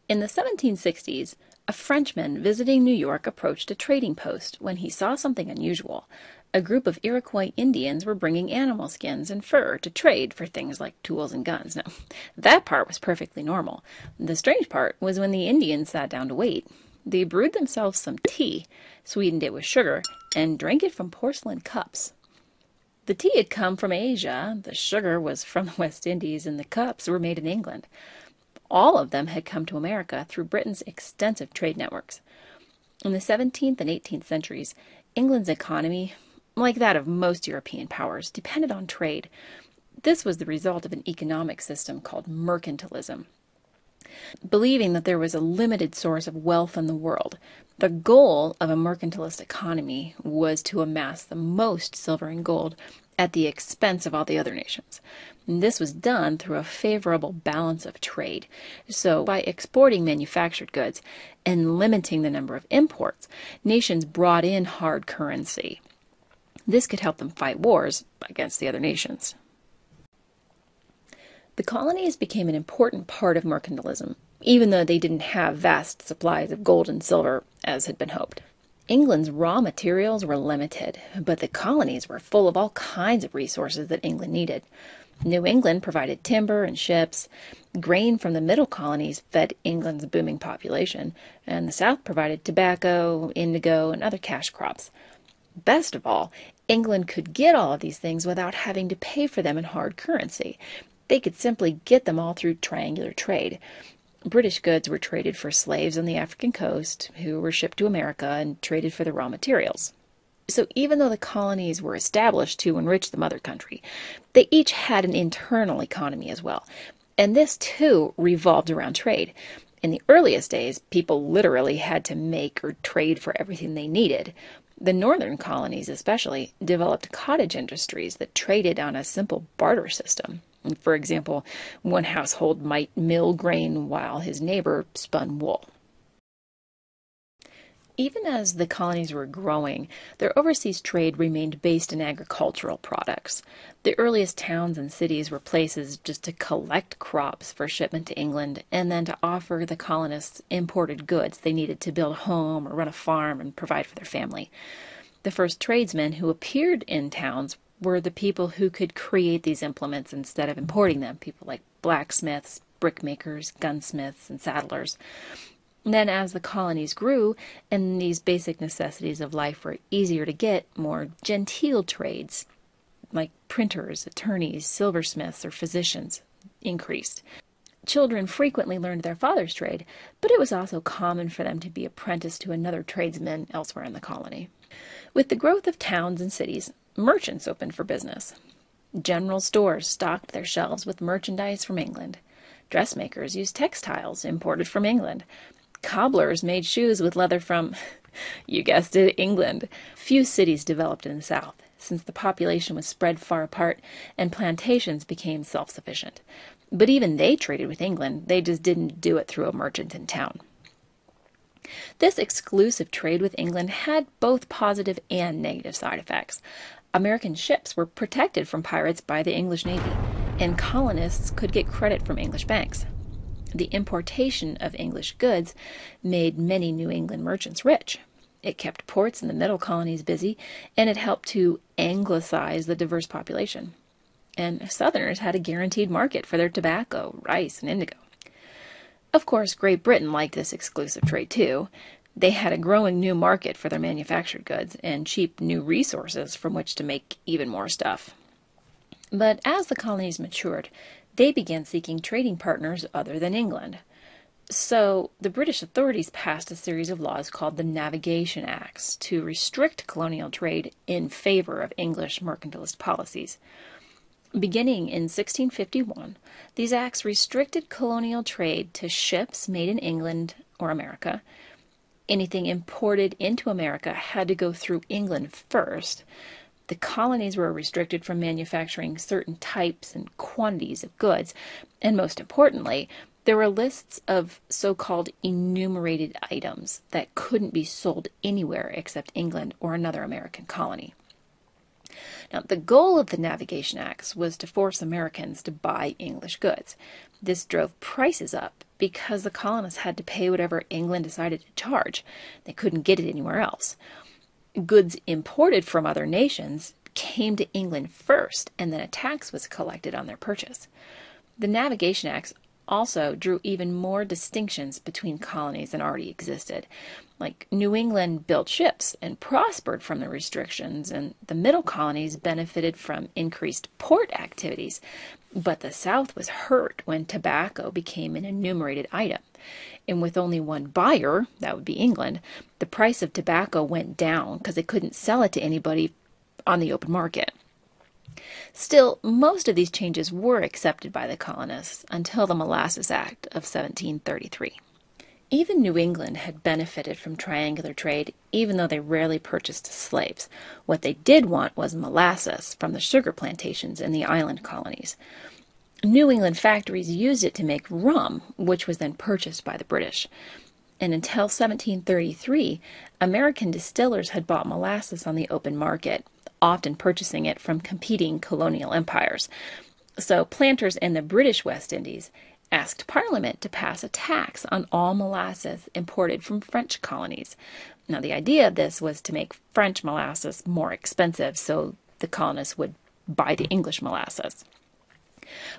In the 1760s, a Frenchman visiting New York approached a trading post when he saw something unusual. A group of Iroquois Indians were bringing animal skins and fur to trade for things like tools and guns. Now, that part was perfectly normal. The strange part was when the Indians sat down to wait. They brewed themselves some tea, sweetened it with sugar, and drank it from porcelain cups. The tea had come from Asia, the sugar was from the West Indies, and the cups were made in England. All of them had come to America through Britain's extensive trade networks. In the 17th and 18th centuries, England's economy, like that of most European powers, depended on trade. This was the result of an economic system called mercantilism. Believing that there was a limited source of wealth in the world, the goal of a mercantilist economy was to amass the most silver and gold at the expense of all the other nations. And this was done through a favorable balance of trade. So, by exporting manufactured goods and limiting the number of imports, nations brought in hard currency. This could help them fight wars against the other nations. The colonies became an important part of mercantilism, even though they didn't have vast supplies of gold and silver as had been hoped. England's raw materials were limited, but the colonies were full of all kinds of resources that England needed. New England provided timber and ships. Grain from the middle colonies fed England's booming population, and the South provided tobacco, indigo, and other cash crops. Best of all, England could get all of these things without having to pay for them in hard currency. They could simply get them all through triangular trade. British goods were traded for slaves on the African coast, who were shipped to America and traded for the raw materials. So even though the colonies were established to enrich the mother country, they each had an internal economy as well. And this, too, revolved around trade. In the earliest days, people literally had to make or trade for everything they needed. The northern colonies especially developed cottage industries that traded on a simple barter system. For example, one household might mill grain while his neighbor spun wool. Even as the colonies were growing, their overseas trade remained based in agricultural products. The earliest towns and cities were places just to collect crops for shipment to England and then to offer the colonists imported goods they needed to build a home or run a farm and provide for their family. The first tradesmen who appeared in towns were the people who could create these implements instead of importing them, people like blacksmiths, brickmakers, gunsmiths, and saddlers. And then as the colonies grew and these basic necessities of life were easier to get, more genteel trades like printers, attorneys, silversmiths, or physicians increased. Children frequently learned their father's trade, but it was also common for them to be apprenticed to another tradesman elsewhere in the colony. With the growth of towns and cities, merchants opened for business. General stores stocked their shelves with merchandise from England. Dressmakers used textiles imported from England. Cobblers made shoes with leather from, you guessed it, England. Few cities developed in the South, since the population was spread far apart and plantations became self-sufficient. But even they traded with England, they just didn't do it through a merchant in town. This exclusive trade with England had both positive and negative side effects. American ships were protected from pirates by the English Navy, and colonists could get credit from English banks. The importation of English goods made many New England merchants rich. It kept ports in the middle colonies busy, and it helped to anglicize the diverse population. And Southerners had a guaranteed market for their tobacco, rice, and indigo. Of course, Great Britain liked this exclusive trade too. They had a growing new market for their manufactured goods and cheap new resources from which to make even more stuff. But as the colonies matured, they began seeking trading partners other than England. So the British authorities passed a series of laws called the Navigation Acts to restrict colonial trade in favor of English mercantilist policies. Beginning in 1651, these acts restricted colonial trade to ships made in England or America. Anything imported into America had to go through England first. The colonies were restricted from manufacturing certain types and quantities of goods, and most importantly, there were lists of so-called enumerated items that couldn't be sold anywhere except England or another American colony. Now, the goal of the Navigation Acts was to force Americans to buy English goods. This drove prices up because the colonists had to pay whatever England decided to charge. They couldn't get it anywhere else. Goods imported from other nations came to England first, and then a tax was collected on their purchase. The Navigation Acts also drew even more distinctions between colonies than already existed. Like New England built ships and prospered from the restrictions, and the middle colonies benefited from increased port activities. But the South was hurt when tobacco became an enumerated item. And with only one buyer, that would be England, the price of tobacco went down because they couldn't sell it to anybody on the open market. Still, most of these changes were accepted by the colonists until the Molasses Act of 1733. Even New England had benefited from triangular trade, even though they rarely purchased slaves. What they did want was molasses from the sugar plantations in the island colonies. New England factories used it to make rum, which was then purchased by the British. And until 1733, American distillers had bought molasses on the open market, often purchasing it from competing colonial empires. So planters in the British West Indies asked Parliament to pass a tax on all molasses imported from French colonies. Now, the idea of this was to make French molasses more expensive so the colonists would buy the English molasses.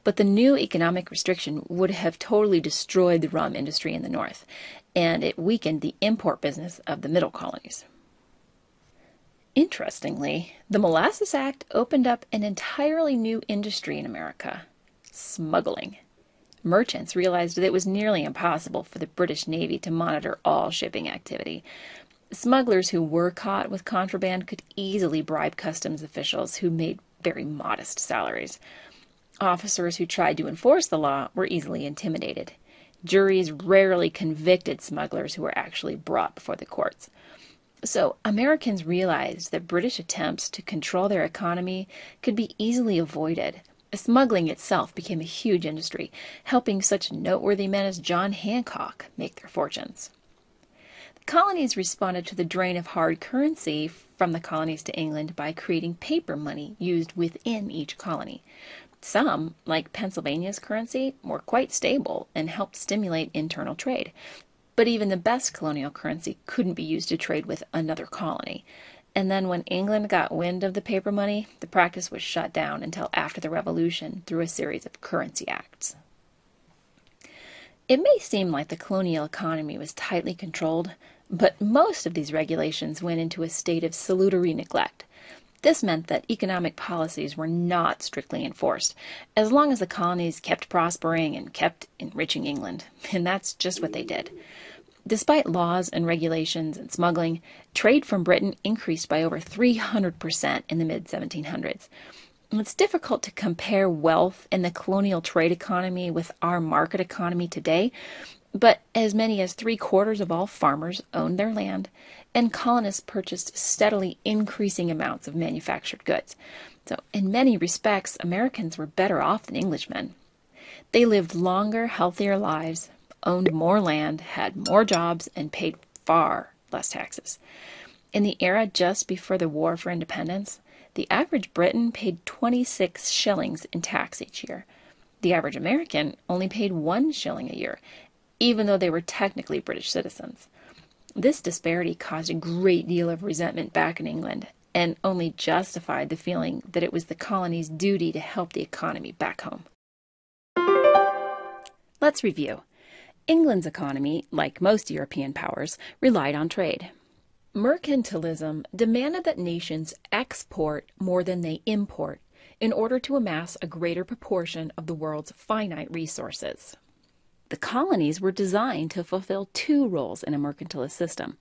But the new economic restriction would have totally destroyed the rum industry in the North, and it weakened the import business of the middle colonies. Interestingly, the Molasses Act opened up an entirely new industry in America: smuggling. Merchants realized that it was nearly impossible for the British Navy to monitor all shipping activity. Smugglers who were caught with contraband could easily bribe customs officials who made very modest salaries. Officers who tried to enforce the law were easily intimidated. Juries rarely convicted smugglers who were actually brought before the courts. So Americans realized that British attempts to control their economy could be easily avoided. Smuggling itself became a huge industry, helping such noteworthy men as John Hancock make their fortunes. The colonies responded to the drain of hard currency from the colonies to England by creating paper money used within each colony. Some, like Pennsylvania's currency, were quite stable and helped stimulate internal trade. But even the best colonial currency couldn't be used to trade with another colony. And then when England got wind of the paper money, the practice was shut down until after the Revolution through a series of currency acts. It may seem like the colonial economy was tightly controlled, but most of these regulations went into a state of salutary neglect. This meant that economic policies were not strictly enforced, as long as the colonies kept prospering and kept enriching England, and that's just what they did. Despite laws and regulations and smuggling, trade from Britain increased by over 300% in the mid-1700s. It's difficult to compare wealth in the colonial trade economy with our market economy today, but as many as 3/4 of all farmers owned their land, and colonists purchased steadily increasing amounts of manufactured goods. So in many respects, Americans were better off than Englishmen. They lived longer, healthier lives, owned more land, had more jobs, and paid far less taxes. In the era just before the War for Independence, the average Briton paid 26 shillings in tax each year. The average American only paid 1 shilling a year, even though they were technically British citizens. This disparity caused a great deal of resentment back in England, and only justified the feeling that it was the colony's duty to help the economy back home. Let's review. England's economy, like most European powers, relied on trade. Mercantilism demanded that nations export more than they import in order to amass a greater proportion of the world's finite resources. The colonies were designed to fulfill two roles in a mercantilist system.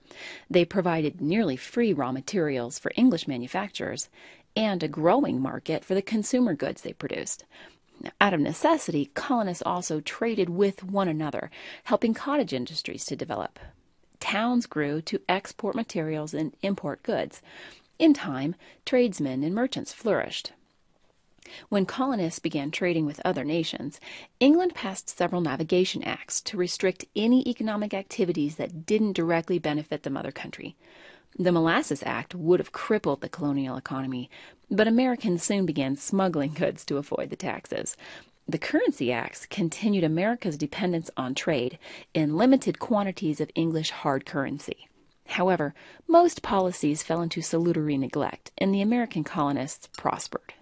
They provided nearly free raw materials for English manufacturers and a growing market for the consumer goods they produced. Now, out of necessity, colonists also traded with one another, helping cottage industries to develop. Towns grew to export materials and import goods. In time, tradesmen and merchants flourished. When colonists began trading with other nations, England passed several navigation acts to restrict any economic activities that didn't directly benefit the mother country. The Molasses Act would have crippled the colonial economy, but Americans soon began smuggling goods to avoid the taxes. The Currency Acts continued America's dependence on trade in limited quantities of English hard currency. However, most policies fell into salutary neglect, and the American colonists prospered.